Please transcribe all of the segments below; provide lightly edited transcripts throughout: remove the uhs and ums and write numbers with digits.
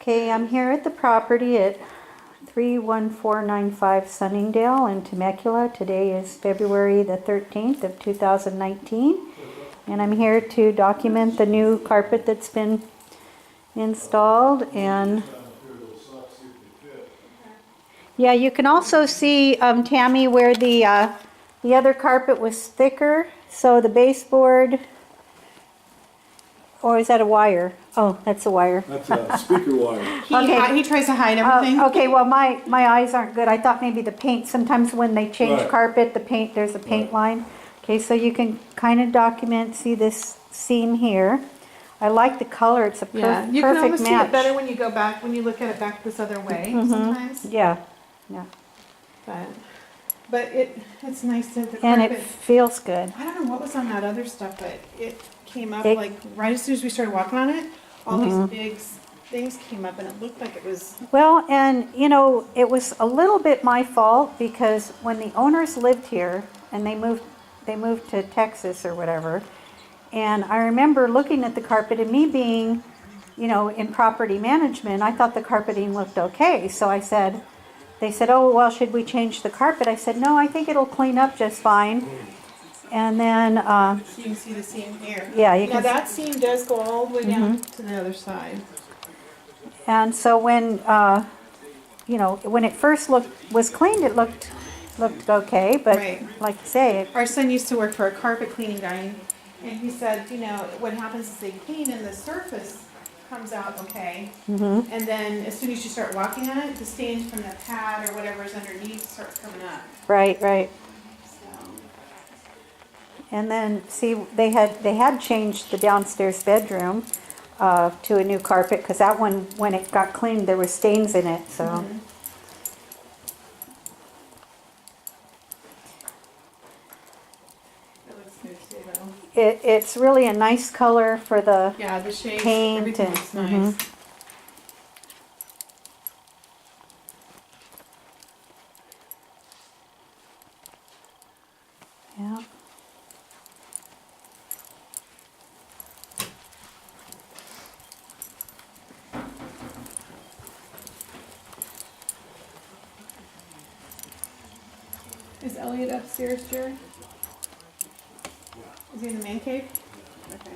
Okay, I'm here at the property at 31495 Sunningdale in Temecula. Today is February the 13th of 2019. And I'm here to document the new carpet that's been installed. And yeah, you can also see, Tammy, where the other carpet was thicker. So the baseboard, or is that a wire? Oh, that's a wire. That's a speaker wire. He tries to hide everything. Okay, well my eyes aren't good. I thought maybe the paint, sometimes when they change Right. carpet, there's a paint line. Okay, so you can kind of document, see this seam here. I like the color, it's a perfect You can almost see match. it better when you go back, when you look at it back this other way sometimes. Yeah. But it's nice to the And carpet. it feels good. I don't know what was on that other stuff, but it came up It- like right as soon as we started walking on it. All these big things came up, and it looked like it was. Well, and you know, it was a little bit my fault because when the owners lived here and they moved to Texas or whatever, and I remember looking at the carpet and me being, you know, in property management, I thought the carpeting looked okay. So they said, oh, well, should we change the carpet? I said, no, I think it'll clean up just fine. And then, You can see the seam here. yeah, you Now can. that seam does go all the way down to the other side. And so when, you know, when it first was cleaned, it looked okay. But Right. like you say, Our son used to work for a carpet cleaning guy, and he said, you know, what happens is they clean and the surface comes out okay, and then as soon as you start walking on it, the stains from the pad or whatever is underneath start coming up. right. So, And then see, they had changed the downstairs bedroom to a new carpet because that one, when it got cleaned, there were stains in it. So. it looks good too, though. It's really a nice color for the Yeah, the shades, paint everything and looks nice. yeah. Is Elliot upstairs, Jerry? Is he in the man cave? Okay.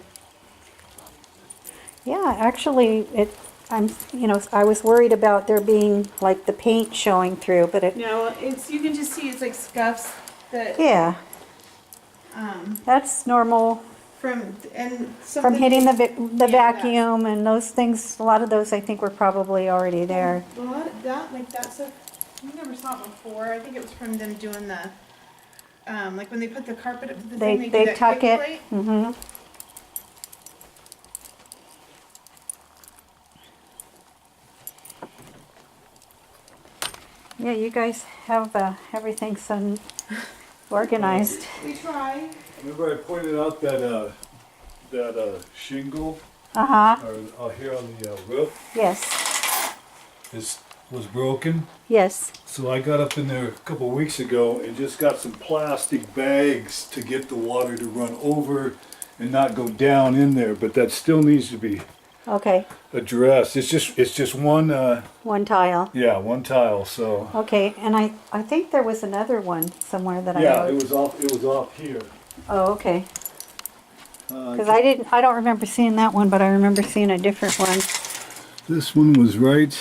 Yeah, actually, you know, I was worried about there being like the paint showing through, but it, No, you can just see it's like scuffs that, yeah, that's normal from from hitting the Yeah, vacuum and those things. A lot of those, I think, were probably already there. A lot of that, like that stuff, you never saw it before. I think it was from them doing the, like when they put the carpet up to the thing, They do that tuck kick it. plate. Mm-hmm. Yeah, you guys have everything so organized. We try. Remember I pointed out that shingle Uh-huh. or here on the roof Yes. was broken. Yes. So I got up in there a couple of weeks ago and just got some plastic bags to get the water to run over and not go down in there. But that still needs to be Okay. addressed. It's just one One tile. one tile. So Okay, and I think there was another one somewhere that I yeah, wrote. it was off here. Oh, okay. Because I don't remember seeing that one, but I remember seeing a different one. This one was right.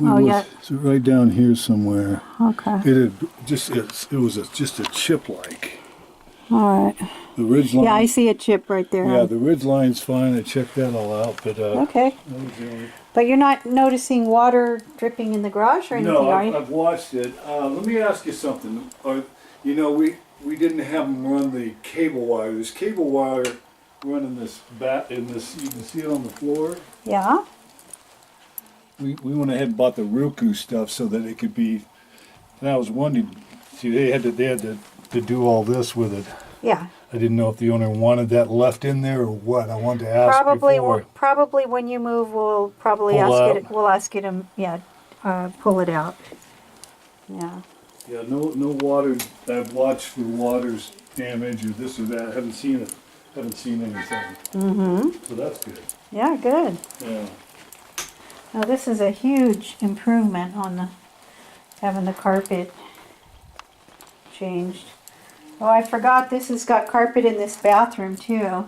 Oh, yeah. It's right down here somewhere. Okay. It had just just a chip like. All right. The ridge line. Yeah, I see a chip right there. Yeah, the ridge line's fine. I checked that all out, but Okay. that was the only- But you're not noticing water dripping in the garage or anything, No, are you? I've watched it. Let me ask you something. You know, we didn't have them run the cable wire. There's cable wire running this in this. You can see it on the floor. Yeah. We went ahead and bought the Roku stuff so that it could be. And I was wondering. See, they had to do all this with it. Yeah. I didn't know if the owner wanted that left in there or what. I wanted to ask before. Probably when you move, we'll probably Pull ask out. it. We'll ask you to pull it out. Yeah. Yeah, no water. I've watched for water's damage or this or that. I haven't seen it. Haven't seen anything. Mm-hmm. So that's good. Yeah, good. Yeah. Now this is a huge improvement on having the carpet changed. Oh, I forgot this has got carpet in this bathroom too.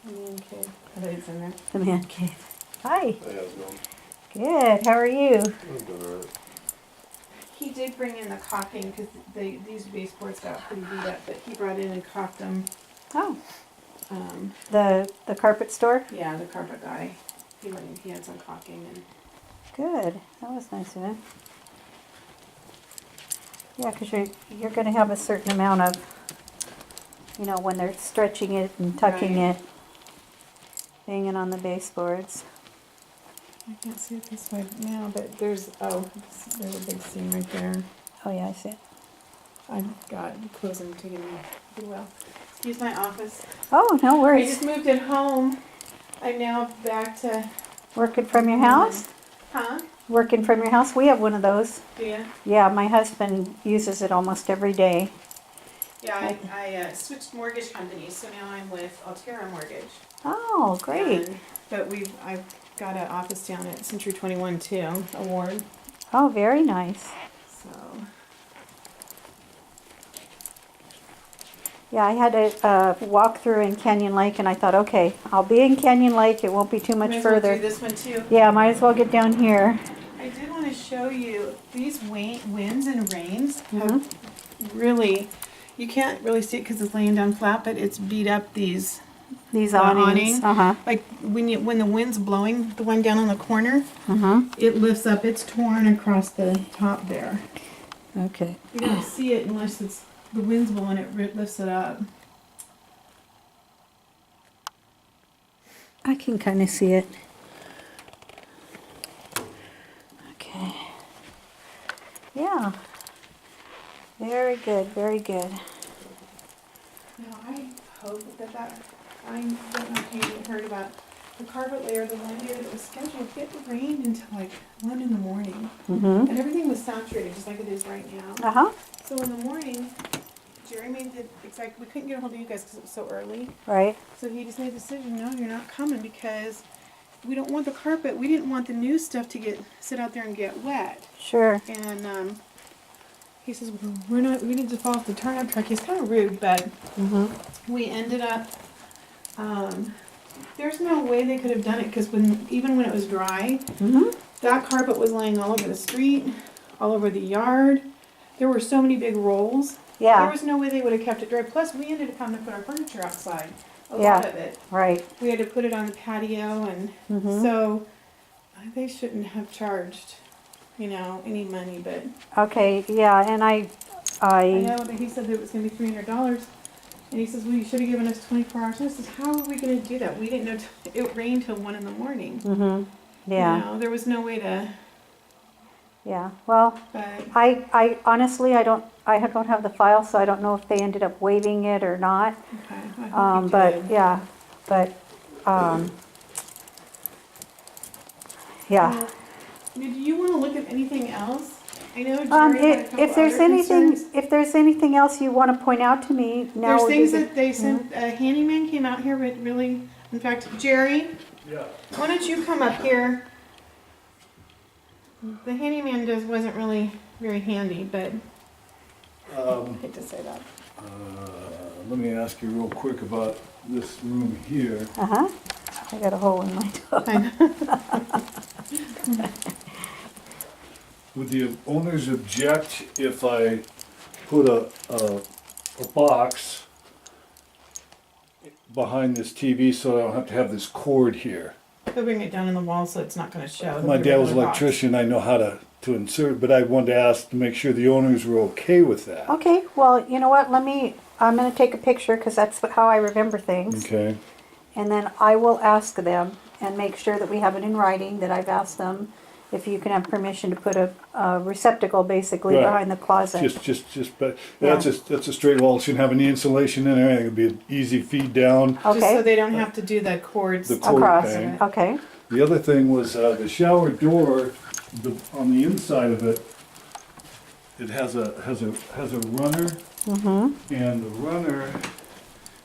Okay, I bet it's in there. The man cave. Hi. Hey, how's it going? Good. How are you? I'm doing alright. He did bring in the caulking because these baseboards got pretty beat up, but he brought in and caulked them. Oh, Um, the carpet store. yeah, the carpet guy. He had some caulking and. Good. That was nice of him. Yeah, because you're going to have a certain amount of, you know, when they're stretching it and tucking Right. it, hanging on the baseboards. I can't see it this way now, but there's a big seam right there. Oh yeah, I see it. I've got closing to give me pretty well. Excuse my office. Oh, no I worries. just moved it home. I'm now back to. Working from your house? Huh? Working from your house? We have one of those. Do you? Yeah, my husband uses it almost every day. Yeah, I switched mortgage companies, so now I'm with Altera Mortgage. Oh, great. But I've got an office down at Century 21 too, a ward. Oh, very nice. So Yeah, I had a walk through in Canyon Lake, and I thought, okay, I'll be in Canyon Lake. It won't be too much might as well further. do this one too. Yeah, might as well get down here. I did want to show you these winds and rains Mhm. have really. You can't really see it because it's laying down flat, but it's beat up these. These The awnings. awning. Uh-huh. Like when the wind's blowing, the one down on the corner, Uh-huh. it lifts up. It's torn across the top there. Okay. You don't see it unless it's the wind's blowing. It lifts it up. I can kind of see it. Okay. Yeah. Very good, very good. Now I hope that I don't know if you heard about the carpet layer, the one year that was scheduled. It rained until like 1 in the morning, Mm-hmm. and everything was saturated just like it is right now. Uh-huh. So in the morning, Jerry made the exact. We couldn't get a hold of you guys because it was so early. Right. So he just made the decision. No, you're not coming because we don't want the carpet. We didn't want the new stuff to sit out there and get wet. Sure. And he says, well, we're not. We need to fall off the turnout truck. He's kind of rude, but Mm-hmm. we ended up. There's no way they could have done it because even when it was dry, Mm-hmm. that carpet was laying all over the street, all over the yard. There were so many big rolls. There Yeah. was no way they would have kept it dry. Plus, we ended up having to put our furniture outside. A Yeah. lot of it. Right. We had to put it on the patio, and Mm-hmm. so they shouldn't have charged, any money. But Okay. Yeah. And I know that he said that it was going to be $300, and he says, "Well, you should have given us 24 hours." And I says, "How are we going to do that? We didn't know it rained till 1 in the morning. Mm-hmm. Yeah. There was no way to." Yeah. Well, But I honestly, I don't have the file, so I don't know if they ended up waiving it or not. okay, I hope you But did. yeah, but yeah. Do you want to look at anything else? I know Jerry had a couple If there's other anything, concerns. if there's anything else you want to point out to me, now There's would be things the- that they sent. A handyman came out here, but really, in fact, Jerry, Yeah. why don't you come up here? The handyman wasn't really very handy, but I hate to say that. Let me ask you real quick about this room here. Uh-huh. I got a hole in my toe. Would the owners object if I put a box behind this TV so I don't have to have this cord here? They'll bring it down in the wall so it's not going to show. My The dad was an regular box. electrician, I know how to insert, but I wanted to ask to make sure the owners were okay with that. Okay, well, you know what, I'm gonna take a picture, because that's how I remember things. Okay, And then I will ask them and make sure that we have it in writing, that I've asked them if you can have permission to put a receptacle basically Right. behind the closet. but that's a straight wall, it shouldn't have any insulation in there, it'd be an easy feed down. Just so Okay, they don't have to do the cords. The cord across, thing. okay, The other thing was the shower door, on the inside of it, it has a runner, and the runner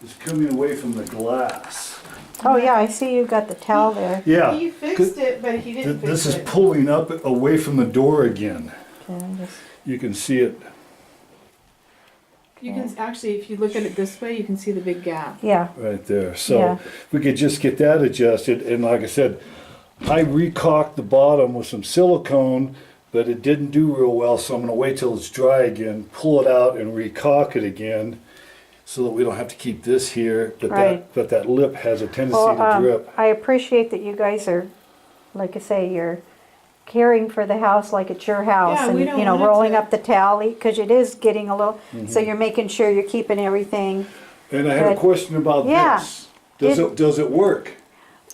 is coming away from the glass. Oh, yeah, I see you got the towel there. Yeah. He fixed it, but he didn't fix This is it. pulling up away from the door again. Okay, I'm just, You can see it. You can actually, if you look at it this way, you can see the big gap. yeah, Right there. So Yeah. if we could just get that adjusted, and like I said, I recaulked the bottom with some silicone, but it didn't do real well, so I'm gonna wait till it's dry again, pull it out and recaulk it again, so that we don't have to keep this here, but Right. that lip has a tendency well, to drip. I appreciate that you guys are, like I say, you're caring for the house like it's your house. Yeah, And, we don't you know, want it rolling to- up the towel, because it is getting a little, Mm-hmm. so you're making sure you're keeping everything. And I have a Good. question about Yeah. this. Does it work?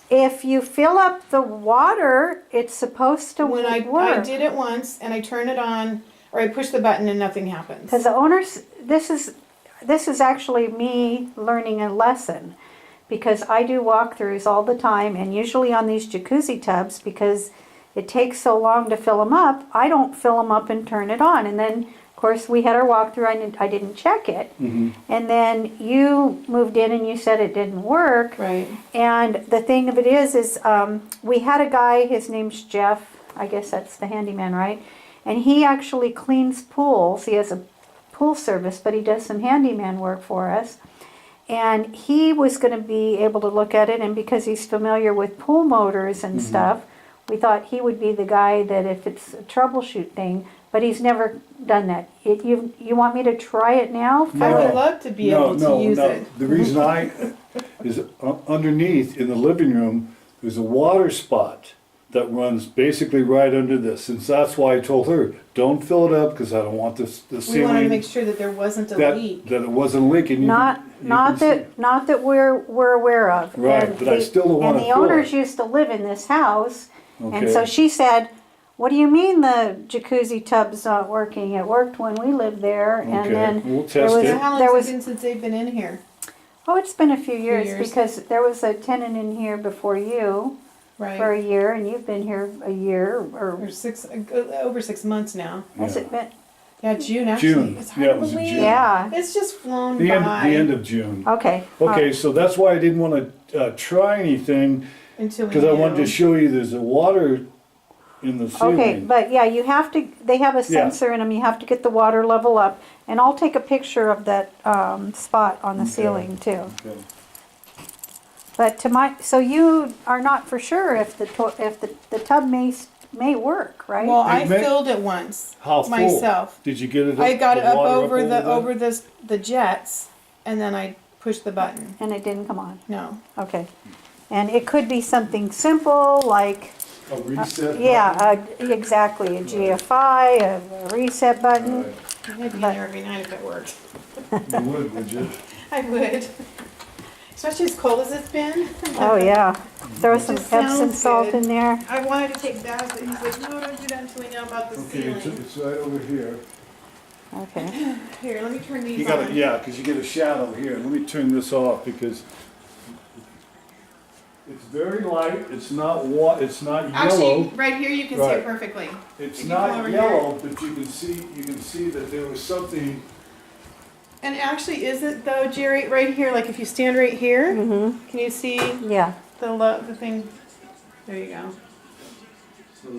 If you fill up the water, it's supposed to When I work. did it once and I turn it on, or I push the button and nothing happens. Because the owners, this is actually me learning a lesson, because I do walkthroughs all the time, and usually on these jacuzzi tubs, because it takes so long to fill them up, I don't fill them up and turn it on. And then, of course, we had our walkthrough, I didn't check it. And then you moved in and you said it didn't work. Right. And the thing of it is we had a guy, his name's Jeff, I guess that's the handyman, right? And he actually cleans pools. He has a pool service, but he does some handyman work for us. And he was going to be able to look at it, and because he's familiar with pool motors and stuff, we thought he would be the guy that if it's a troubleshoot thing, but he's never done that. You want me to try it now? I would love to be able to use it. The reason is underneath in the living room, there's a water spot that runs basically right under this. And that's why I told her, don't fill it up, because I don't want the We ceiling. wanted to make sure that there wasn't a leak. That it wasn't leaking. Not that we're aware of. Right, And but I still don't wanna And the fill owners it. used to live in this house, and Okay. so she said, "What do you mean the jacuzzi tub's not working? It worked when we lived there." Okay, And then we'll there test was it. How long there has was it been since they've been in here? oh, it's been a few years, years. because there was a tenant in here before you for a Right. year, and you've been here a year, or Or over 6 months now. has Yeah. it been? Yeah, June actually. June. It's hard Yeah, to it was in believe. June. Yeah. It's just flown The by end of June. Okay. Okay, so that's why I didn't want to try anything, until we because I wanted knew. to show you there's a water in the ceiling. Okay, but yeah, you have to, they have a sensor in them, you have to get the water level up, and I'll take a picture of that spot on the Okay. ceiling too. Okay. But so you are not for sure if the tub may work, right? Well, I It may- filled it once How full? myself. Did you get it? I got it up water over that? over the jets, and then I pushed the button. And it didn't come on, No. okay. And it could be something simple like, A reset? exactly, a GFI, a reset button. button? I'd be in there every night if it worked. You would you? I would. Especially as cold as it's been. Oh, yeah. Throw some just Epsom sounds salt good. in there. I wanted to take baths, but he's like, no, don't do that until we know about the Okay, ceiling. it's right over here. Okay. Here, let me turn these You got on. it, yeah, because you get a shadow here. Let me turn this off because it's very light. It's not it's not Actually, yellow. right here you can see Right. it perfectly. It's you can come not over yellow, but you can see that there was something. And actually, is it though, Jerry, right here, like if you stand right here, Mm-hmm. can you see Yeah. the thing? There you go. So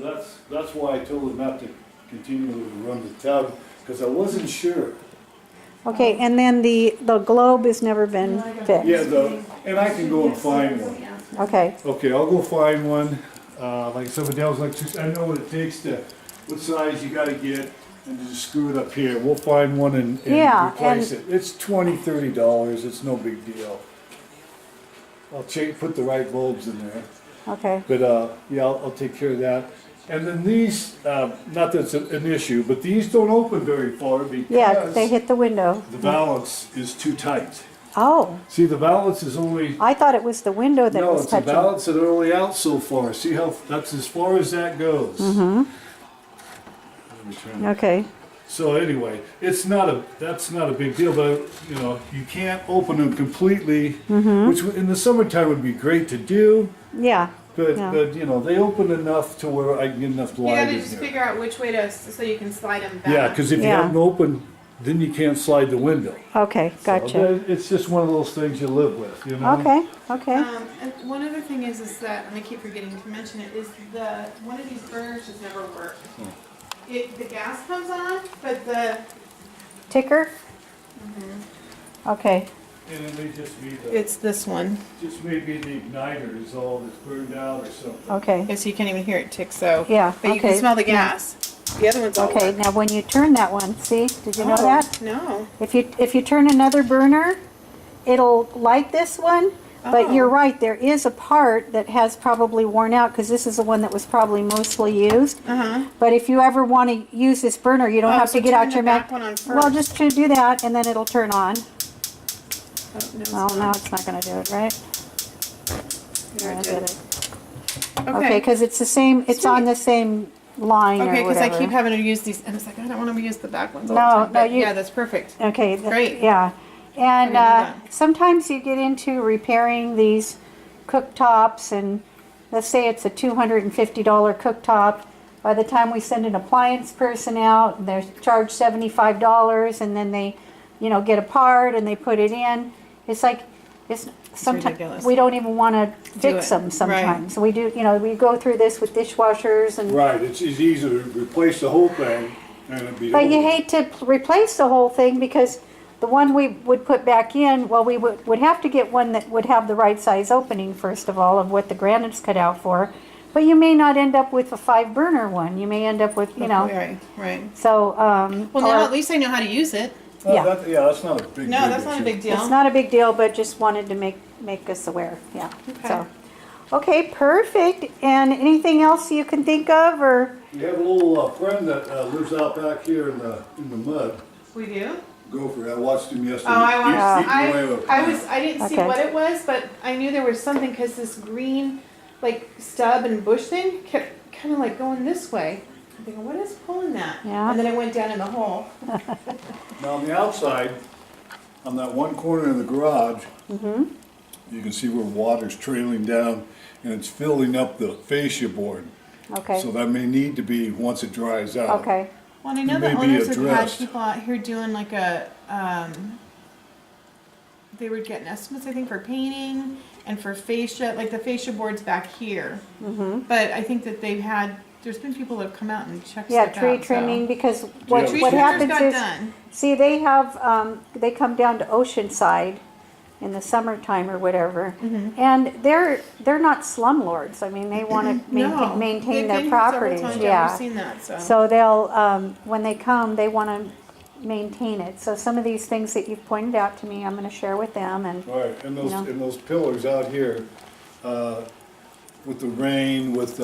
that's why I told them not to continue to run the tub, because I wasn't sure. Okay, and then the globe has never been fixed. Yeah, and I can go and find one. Okay, Okay, I'll go find one. Like somebody else, I know what it takes what size you gotta get, and to just screw it up here. We'll find one and Yeah, replace it. It's $20, $30. It's no big deal. I'll put the right bulbs in there. okay. But yeah, I'll take care of that. And then these, not that it's an issue, but these don't open very far Yeah, because they hit the window. the valance is too tight. Oh, See, the valance is only. I thought it was the window that No, was it's the touching. balance that are only out so far. See how, that's as far as that goes. Mm-hmm. Let me turn it. Okay, So anyway, that's not a big deal, but you can't open them completely, Mm-hmm. which in the summertime would be great to do, yeah, Yeah. but you know, they open enough to where I can get enough You light gotta in just there. figure out which way to, so you can slide them back. Yeah, because if you Yeah. have them open, then you can't slide the window. Okay, So gotcha. it's just one of those things you live with, you know? Okay, okay. And one other thing is that, and I keep forgetting to mention it, is one of these burners has never worked. The gas comes on, but the, Ticker? Okay, And it may just be it's this one. just maybe the igniter is all that's burned out or something. okay. Okay, so you can't even hear it tick, so. Yeah, But you can okay. smell the gas. The other one's all Okay, work. now when you turn that one, see, did you know Oh, that? No. If you turn another burner, it'll light this one, but Oh. you're right, there is a part that has probably worn out, because this is the one that was probably mostly used. Uh-huh. But if you ever want to use this burner, you don't Oh, have so to get turn out the your back Mac. one on Well, first. just to do that, and then it'll turn on. Oh, no, it's Well, not. now it's not gonna do it, right? There Yeah, it I did did. it. Okay, Okay. because it's the same, it's on Sweet. the same line or Okay, because whatever. I keep having to use these, and it's like, I don't want to use the back ones all No, the time. no, But you- yeah, that's perfect. Okay. Great. Yeah. And I didn't know that. sometimes you get into repairing these cooktops, and let's say it's a $250 cooktop. By the time we send an appliance person out, they're charged $75, and then they, get a part and they put it in. It's like, sometimes ridiculous. we don't even want to fix it. them Right. sometimes. We do, we go through this with dishwashers and. Right, it's easy to replace the whole thing and it'd be But you over. hate to replace the whole thing, because the one we would put back in, well, we would have to get one that would have the right size opening, first of all, of what the granite's cut out for. But you may not end up with a 5-burner one. You may end up with, Right, right. so, Well, now at least I know how to use it. Oh, yeah. yeah, that's not a big No, that's not a issue. big deal. It's not a big deal, but just wanted to make us aware, yeah. Okay. So, okay, perfect. And anything else you can think of, or? We have a little friend that lives out back here in the mud. We do? Gopher, I watched him yesterday. Oh, I watched. Eating away with a I didn't see Okay. what it was, but I knew there was something because this green, like stub and bush thing kept kind of like going this way. I'm thinking, what is pulling that? Yeah. And then it went down in the hole. Now on the outside, on that one corner of the garage, you can see where water's trailing down and it's filling up the fascia board. Okay, So that may need to be, once it dries out. okay, Well, and I know It the may be owners have had addressed. people out here doing like they were getting estimates, I think, for painting and for fascia, like the fascia boards back here. But I think that there's been people that have come out and checked yeah, stuff out. tree so- trimming, because Yeah, what Tree what trimmers happens got is. done. See, they have, they come down to Oceanside in the summertime or whatever, and they're not slumlords. I mean, they want to No, maintain they've their been here several properties, times, yeah. I've seen that, so. So they'll, when they come, they want to maintain it. So some of these things that you've pointed out to me, I'm going to share with them, and, Right, and those, You know. and those pillars out here, with the rain, with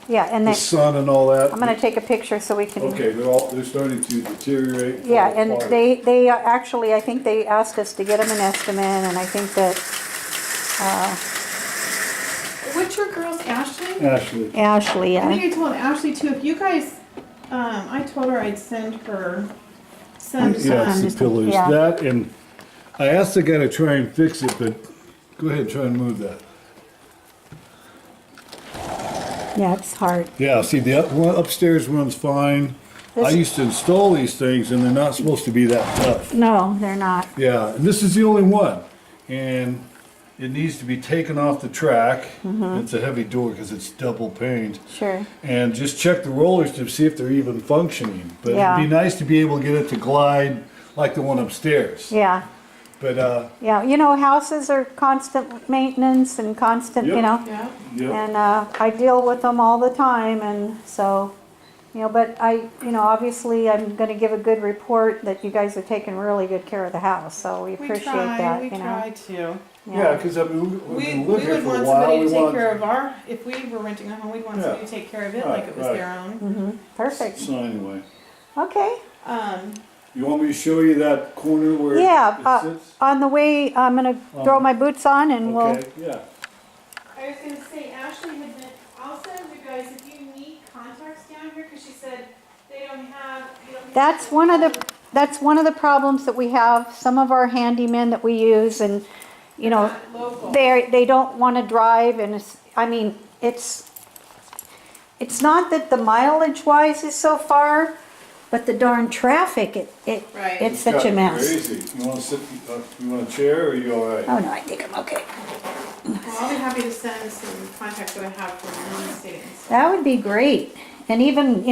yeah, and the they, sun and all that. I'm going to take a picture so we can. Okay, they're starting to deteriorate. Yeah, fall and apart. they actually, I think they asked us to get them an estimate, and I think that What's your girl's Ashley? Ashley, Ashley, I think I told Ashley too, if you guys, I told her I'd send her some, yeah, it's just- the pillars, yeah. that, and I asked the guy to try and fix it, but go ahead, try and move that. yeah, it's hard. Yeah, see, the one upstairs runs fine. I This- used to install these things and they're not supposed to be that tough. No, they're not. Yeah, and this is the only one. And it needs to be taken off the track. Mm-hmm. It's a heavy door because it's double paned. Sure. And just check the rollers to see if they're even functioning. But Yeah. it'd be nice to be able to get it to glide like the one upstairs. Yeah, But, yeah. Houses are constant maintenance and constant, Yep. yeah. yeah, and I deal with them all the time, and so, but obviously I'm going to give a good report that you guys are taking really good care of the house, so we appreciate that, We try to. yeah, because I mean, We we've lived here would for a want while. somebody We to take want care of if we were renting a home, we'd want Yeah. somebody to take care of it Right, like it was right. their own. Perfect. So anyway, Okay. you want me to show you that corner where Yeah, it sits? on the way, I'm going to throw my boots on, and we'll. Okay, yeah. I was gonna say, Ashley had been, I'll send you guys, if you need contacts down here, cause she said they don't have. That's one of the problems that we have. Some of our handymen that we use, and Local. they don't want to drive, and it's not that the mileage wise is so far, but the darn traffic, Right. it's such a mess. Crazy. You want to sit? You want a chair, or are you all right? Oh no, I think I'm okay. Well, I'll be happy to send some contacts that I have for real estate and stuff. That would be great. And even,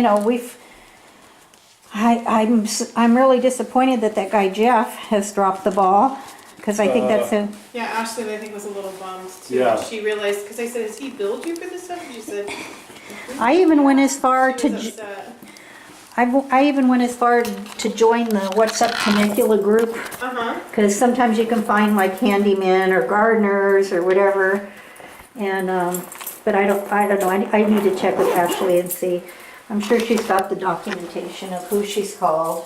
I'm really disappointed that guy Jeff has dropped the ball, because I think that's a, Yeah, Ashley, I think, was a little bummed too. Yeah. When she realized, because I said, has he billed you for this stuff? And she said, I even went as far she to, was upset. I even went as far to join the What's Up Temecula group, Uh-huh. because sometimes you can find like handymen or gardeners or whatever. And, but I don't know, I need to check with Ashley and see. I'm sure she's got the documentation of who she's called.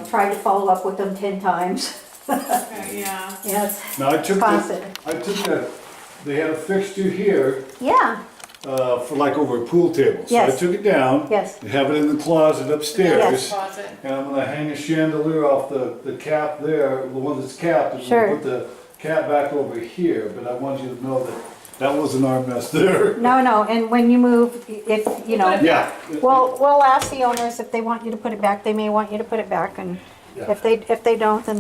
Tried to follow up with them 10 times. Okay, yeah. Yeah, it's Now I took constant. that. They had a fixture here Yeah, for like over a pool table. So Yes. I took it down. Yes. I have it in the closet upstairs. Yes. Closet. And I'm gonna hang a chandelier off the cap there, the one that's capped. And Sure. Put the cap back over here. But I want you to know that wasn't our mess there. no, and when you move, if, Yeah. we'll ask the owners if they want you to put it back, they may want you to put it back, and Yeah. if they don't, then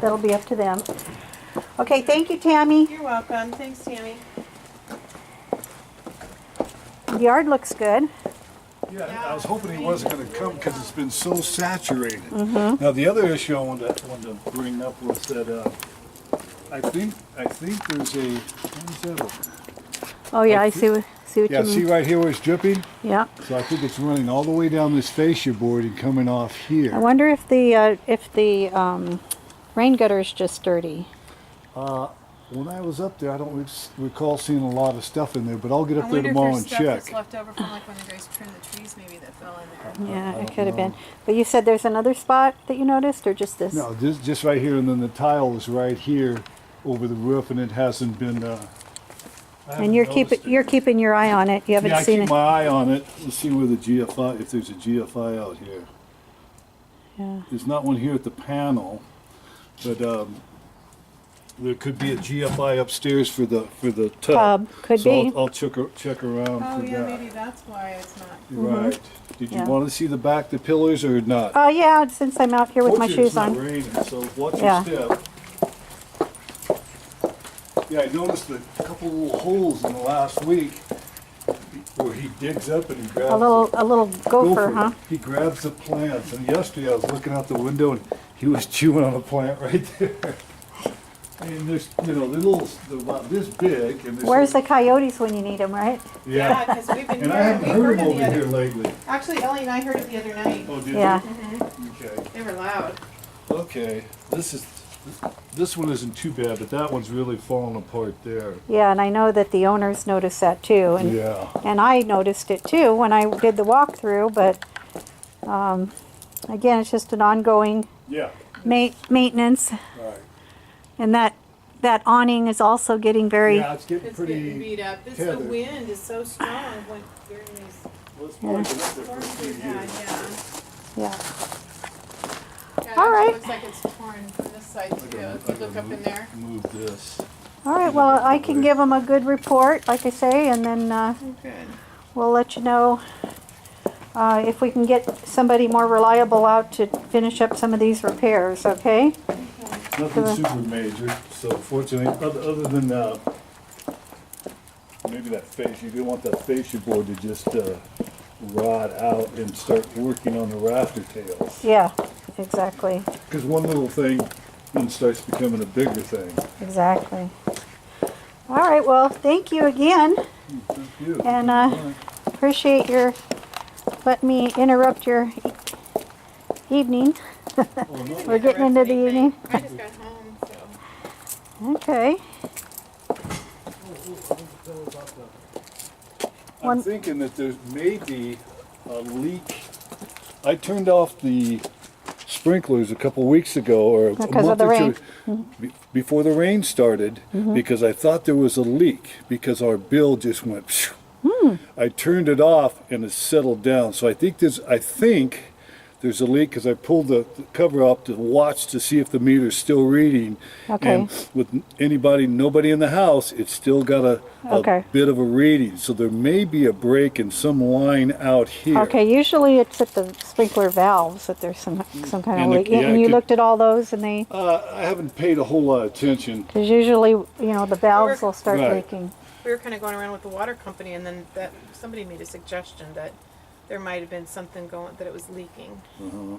that'll be up to them. Okay, thank you, Tammy. You're welcome. Thanks, Tammy. The yard looks good. Yeah, I was hoping he wasn't gonna come because it's been so saturated. Mm-hmm. Now, the other issue I wanted to bring up was that, I think there's a, what is that? Oh yeah, I see what Yeah, you see mean. right here where it's dripping? Yeah. So I think it's running all the way down this fascia board and coming off I here. wonder if the rain gutter is just dirty. When I was up there, I don't recall seeing a lot of stuff in there, but I'll get I up there wonder if tomorrow there's and stuff that's check. left over from like when the guys trimmed the trees maybe that fell in there. Yeah, I it don't could have been. know. But you said there's another spot that you noticed, or just this? No, this just right here, and then the tile is right here over the roof, and it hasn't been. I haven't And you're noticed it. keeping your eye on it. You haven't Yeah, I seen keep it. my eye on it. Let's see where the GFI, if there's a GFI out here. Yeah. There's not one here at the panel, but there could be a GFI upstairs for the tub. Tub, could So be. I'll check around Oh, for yeah, that. maybe that's why it's not. Right. Did you Yeah. want to see the back, the pillars, or not? Oh yeah, since I'm out here with my Fortunately, shoes on. It's not raining, so watch Yeah. your step. Yeah, I noticed a couple little holes in the last week where he digs up and he grabs A little gopher, huh? He grabs the plants, and yesterday I was looking out the window and he was chewing on a plant right there. I mean, there's, they're about this big, and there's. Where's the coyotes when you need them, right? Yeah, Yeah. because we've been And I haven't heard them it over the here other. lately. Actually, Ellie and I heard it the other night. Oh, did Yeah. you? Okay. They were loud. Okay. This one isn't too bad, but that one's really falling apart there. Yeah, and I know that the owners noticed that too, and Yeah. and I noticed it too when I did the walkthrough. But again, it's just an ongoing Yeah. maintenance, Right. and that awning is also getting very. Yeah, it's getting It's getting pretty. beat up. The tethered. wind is so strong when during these Well, it's probably been up there for a storms few we've had. years. Yeah. Yeah. Yeah, it All actually right. looks like it's torn from this side too. If you look up in there. Move this. All right. Well, I can give them a good report, like I say, and then Good. we'll let you know if we can get somebody more reliable out to finish up some of these repairs. Okay. Nothing super major. So fortunately, other than maybe that face, you didn't want that fascia board to just rot out and start working on the rafter tails. Yeah. Exactly. Because one little thing then starts becoming a bigger thing. Exactly. All right. Well, thank you again, Thank you. and All right. appreciate your letting me interrupt your evening. Oh, no. We're getting into the evening. I just got home, so. Okay. I'm One- thinking that there may be a leak. I turned off the sprinklers a couple weeks ago, or a Because of month the or rain. two before the rain started, because I thought there was a leak because our bill just went. Phew. I turned it off and it settled down. So I think there's there's a leak because I pulled the cover up to watch to see if the meter's still reading. Okay. And with nobody in the house, it's still got a Okay. bit of a reading. So there may be a break in some line out here. Okay, usually it's at the sprinkler valves that there's some kind of And leak. yeah, And it you could- looked at all those and they, I haven't paid a whole lot of attention. because usually, you know, the valves will start Right. leaking. We were kind of going around with the water company, and then somebody made a suggestion that there might have been something that it was leaking.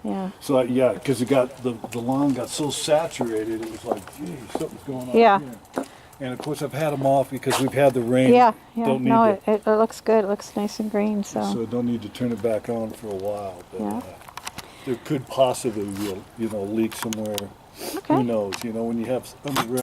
Yeah. So yeah, because it got the lawn got so saturated, it was like, gee, something's going on Yeah. here. And of course, I've had them off because we've had the rain. Yeah, yeah. Don't need No, to, it looks good. It looks nice and green, so so. don't need to turn it back on for a while. But Yeah. there could possibly be a leak somewhere. Okay. Who knows? When you have underground